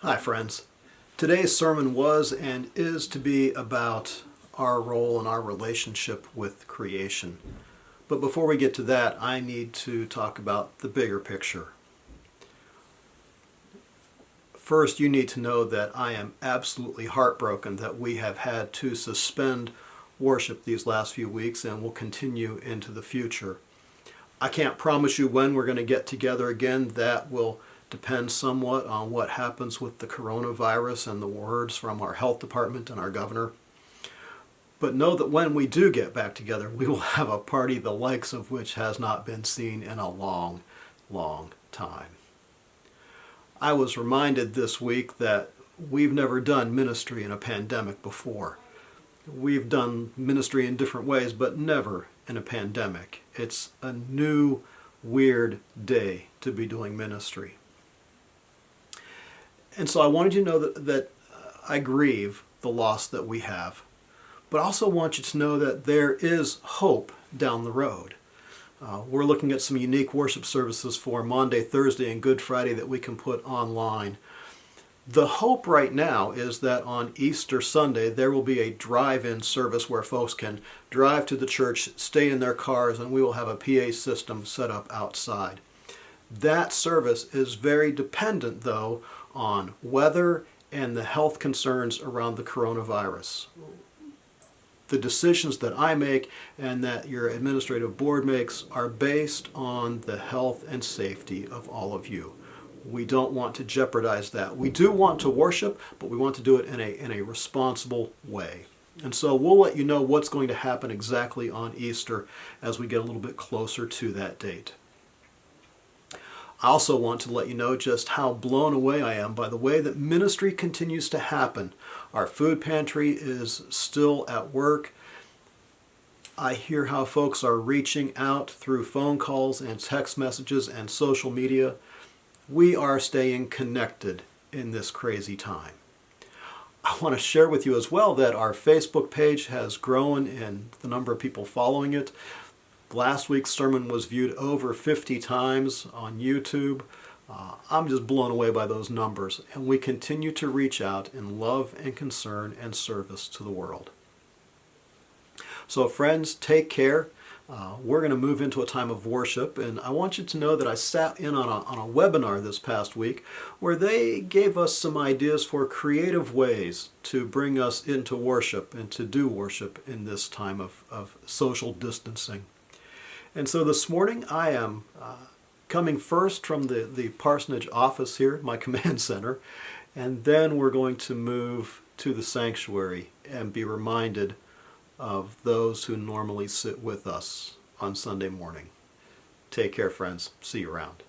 Hi, friends. Today's sermon was and is to be about our role and our relationship with creation. But before we get to that, I need to talk about the bigger picture. First, you need to know that I am absolutely heartbroken that we have had to suspend worship these last few weeks and will continue into the future. I can't promise you when we're going to get together again. That will depend somewhat on what happens with the coronavirus and the words from our health department and our governor. But know that when we do get back together, we will have a party the likes of which has not been seen in a long, long time. I was reminded this week that we've never done ministry in a pandemic before. We've done ministry in different ways, but never in a pandemic. It's a new, weird day to be doing ministry. And so I wanted you to know that I grieve the loss that we have, but I also want you to know that there is hope down the road. We're looking at some unique worship services for Monday, Thursday, and Good Friday that we can put online. The hope right now is that on Easter Sunday there will be a drive-in service where folks can drive to the church, stay in their cars, and we will have a PA system set up outside. That service is very dependent, though, on weather and the health concerns around the coronavirus. The decisions that I make and that your administrative board makes are based on the health and safety of all of you. We don't want to jeopardize that. We do want to worship, but we want to do it in a responsible way. And so we'll let you know what's going to happen exactly on Easter as we get a little bit closer to that date. I also want to let you know just how blown away I am by the way that ministry continues to happen. Our food pantry is still at work. I hear how folks are reaching out through phone calls and text messages and social media. We are staying connected in this crazy time. I want to share with you as well that our Facebook page has grown in the number of people following it. Last week's sermon was viewed over 50 times on YouTube. I'm just blown away by those numbers, and we continue to reach out in love and concern and service to the world. So friends, take care. We're going to move into a time of worship, and I want you to know that I sat in on a webinar this past week where they gave us some ideas for creative ways to bring us into worship and to do worship in this time of social distancing. And so this morning I am coming first from the parsonage office here, my command center, and then we're going to move to the sanctuary and be reminded of those who normally sit with us on Sunday morning. Take care, friends. See you around.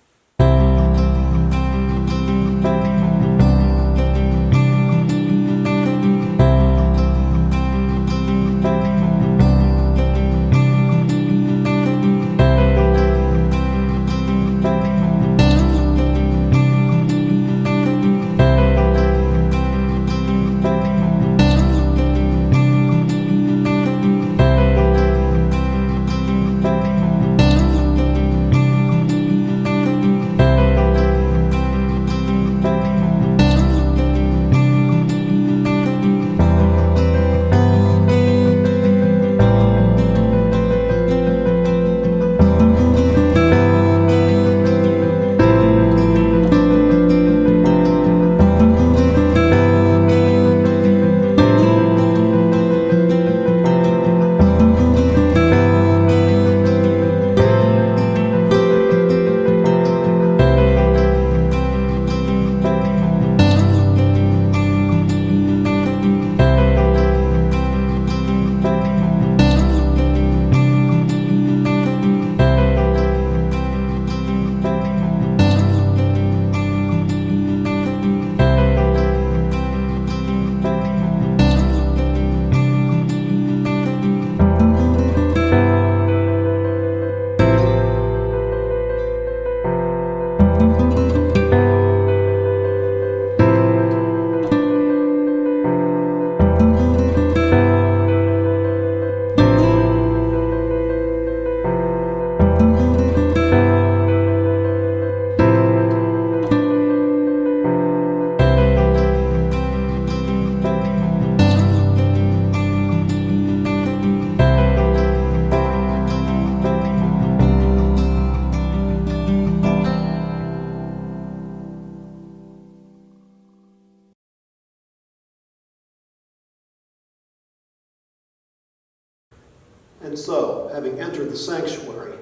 And so, having entered the sanctuary,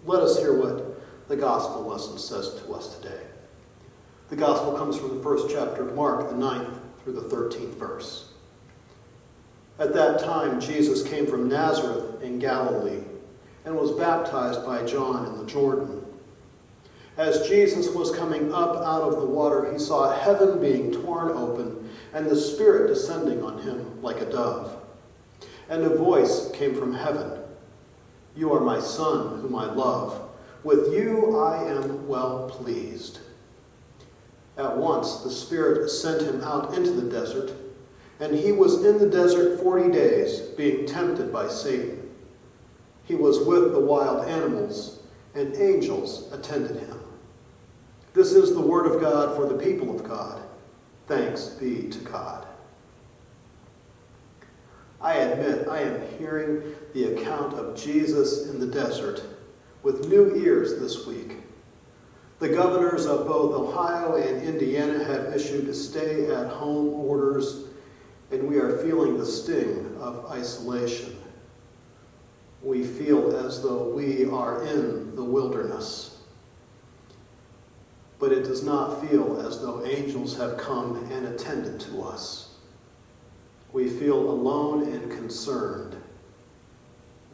let us hear what the gospel lesson says to us today. The gospel comes from the first chapter of Mark, the 9th through the 13th verse. At that time, Jesus came from Nazareth in Galilee and was baptized by John in the Jordan. As Jesus was coming up out of the water, he saw heaven being torn open and the Spirit descending on him like a dove. And a voice came from heaven, "You are my Son, whom I love. With you I am well pleased." At once the Spirit sent him out into the desert, and he was in the desert 40 days, being tempted by Satan. He was with the wild animals, and angels attended him. This is the word of God for the people of God. Thanks be to God. I admit I am hearing the account of Jesus in the desert with new ears this week. The governors of both Ohio and Indiana have issued stay-at-home orders, and we are feeling the sting of isolation. We feel as though we are in the wilderness. But it does not feel as though angels have come and attended to us. We feel alone and concerned.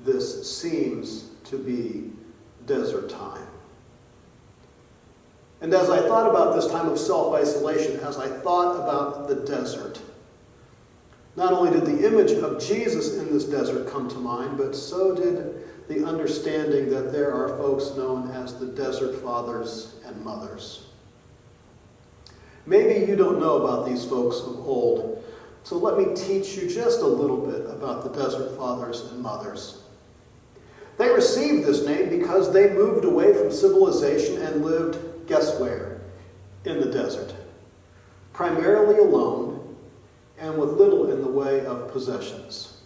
This seems to be desert time. And as I thought about this time of self-isolation, as I thought about the desert, not only did the image of Jesus in this desert come to mind, but so did the understanding that there are folks known as the desert fathers and mothers. Maybe you don't know about these folks of old, so let me teach you just a little bit about the desert fathers and mothers. They received this name because they moved away from civilization and lived, guess where? In the desert. Primarily alone and with little in the way of possessions.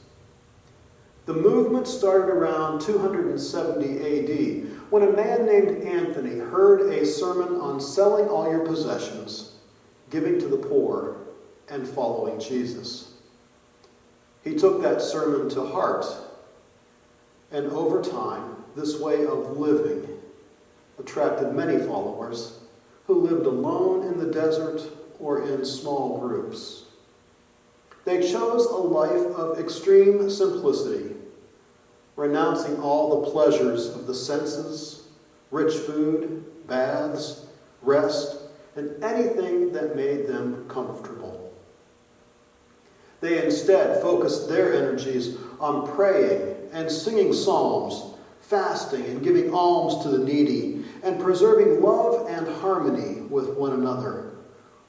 The movement started around 270 AD when a man named Anthony heard a sermon on selling all your possessions, giving to the poor, and following Jesus. He took that sermon to heart, and over time, this way of living attracted many followers who lived alone in the desert or in small groups. They chose a life of extreme simplicity, renouncing all the pleasures of the senses, rich food, baths, rest, and anything that made them comfortable. They instead focused their energies on praying and singing psalms, fasting and giving alms to the needy, and preserving love and harmony with one another,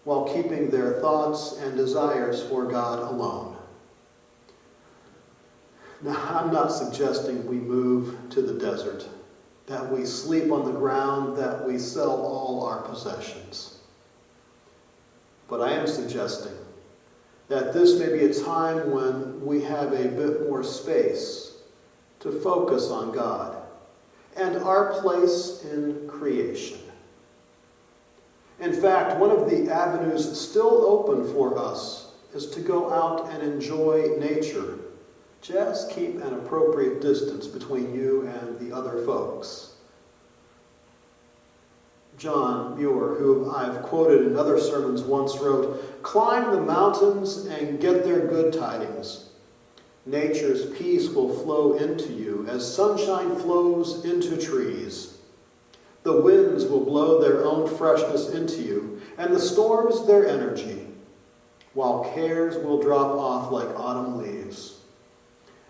while keeping their thoughts and desires for God alone. Now, I'm not suggesting we move to the desert, that we sleep on the ground, that we sell all our possessions. But I am suggesting that this may be a time when we have a bit more space to focus on God and our place in creation. In fact, one of the avenues still open for us is to go out and enjoy nature. Just keep an appropriate distance between you and the other folks. John Muir, who I've quoted in other sermons, once wrote, "Climb the mountains and get their good tidings. Nature's peace will flow into you as sunshine flows into trees. The winds will blow their own freshness into you, and the storms their energy, while cares will drop off like autumn leaves.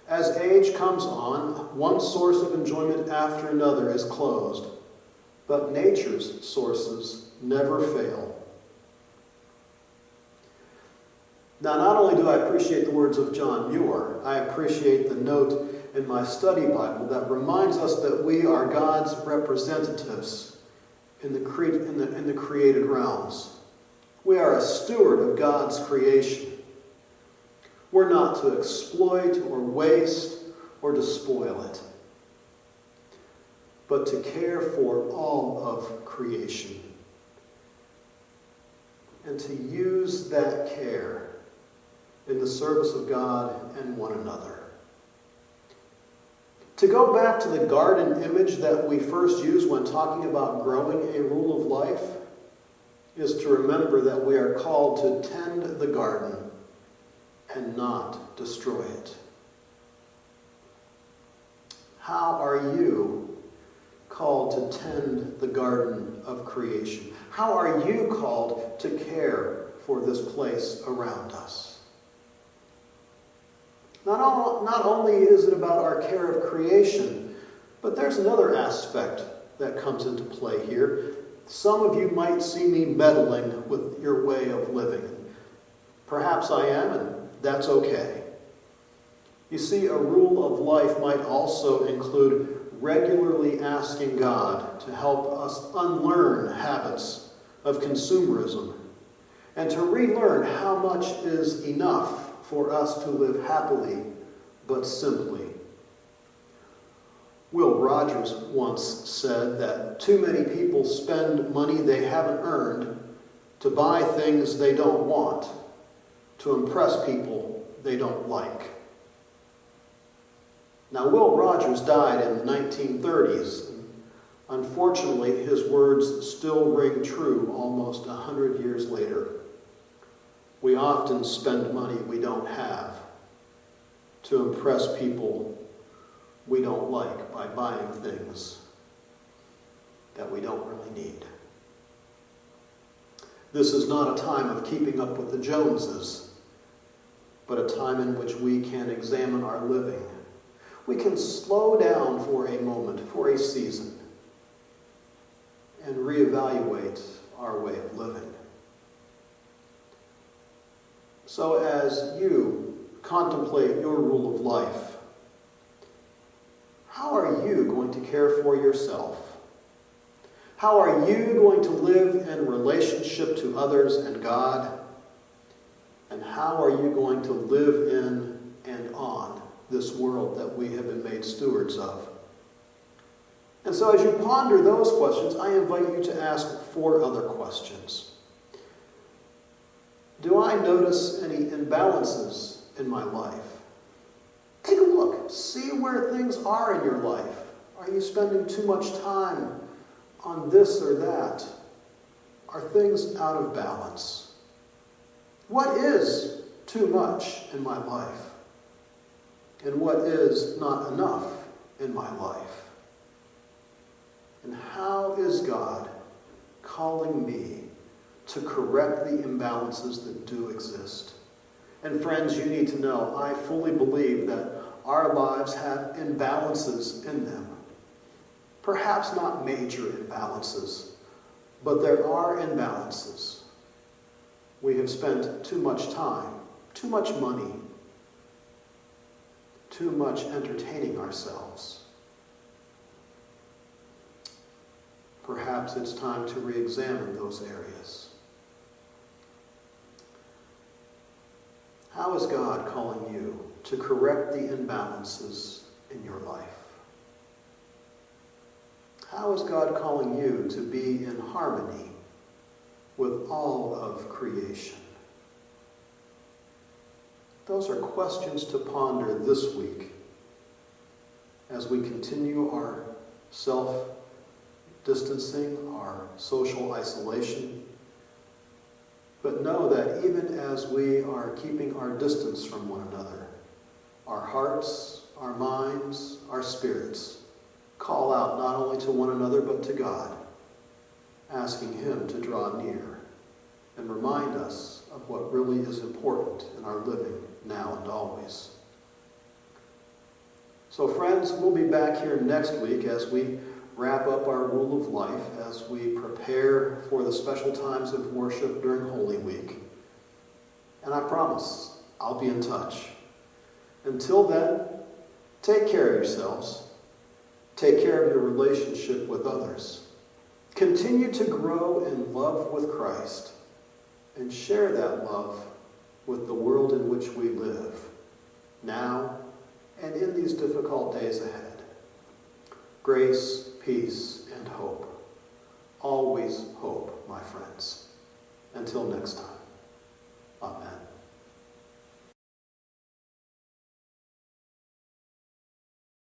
As age comes on, one source of enjoyment after another is closed, but nature's sources never fail." Now, not only do I appreciate the words of John Muir, I appreciate the note in my study Bible that reminds us that we are God's representatives in the created realms. We are a steward of God's creation. We're not to exploit or waste or to spoil it, but to care for all of creation and to use that care in the service of God and one another. To go back to the garden image that we first used when talking about growing a rule of life is to remember that we are called to tend the garden and not destroy it. How are you called to tend the garden of creation? How are you called to care for this place around us? Not only is it about our care of creation, but there's another aspect that comes into play here. Some of you might see me meddling with your way of living. Perhaps I am, and that's okay. You see, a rule of life might also include regularly asking God to help us unlearn habits of consumerism and to relearn how much is enough for us to live happily but simply. Will Rogers once said that too many people spend money they haven't earned to buy things they don't want, to impress people they don't like. Now, Will Rogers died in the 1930s. Unfortunately, his words still ring true almost 100 years later. We often spend money we don't have to impress people we don't like by buying things that we don't really need. This is not a time of keeping up with the Joneses, but a time in which we can examine our living. We can slow down for a moment, for a season, and reevaluate our way of living. So as you contemplate your rule of life, how are you going to care for yourself? How are you going to live in relationship to others and God? And how are you going to live in and on this world that we have been made stewards of? And so as you ponder those questions, I invite you to ask 4 other questions. Do I notice any imbalances in my life? Take a look. See where things are in your life. Are you spending too much time on this or that? Are things out of balance? What is too much in my life? And what is not enough in my life? And how is God calling me to correct the imbalances that do exist? And friends, you need to know, I fully believe that our lives have imbalances in them. Perhaps not major imbalances, but there are imbalances. We have spent too much time, too much money, too much entertaining ourselves. Perhaps it's time to re-examine those areas. How is God calling you to correct the imbalances in your life? How is God calling you to be in harmony with all of creation? Those are questions to ponder this week as we continue our self-distancing, our social isolation. But know that even as we are keeping our distance from one another, our hearts, our minds, our spirits call out not only to one another but to God, asking Him to draw near and remind us of what really is important in our living now and always. So friends, we'll be back here next week as we wrap up our rule of life, as we prepare for the special times of worship during Holy Week. And I promise I'll be in touch. Until then, take care of yourselves. Take care of your relationship with others. Continue to grow in love with Christ and share that love with the world in which we live, now and in these difficult days ahead. Grace, peace, and hope. Always hope, my friends. Until next time.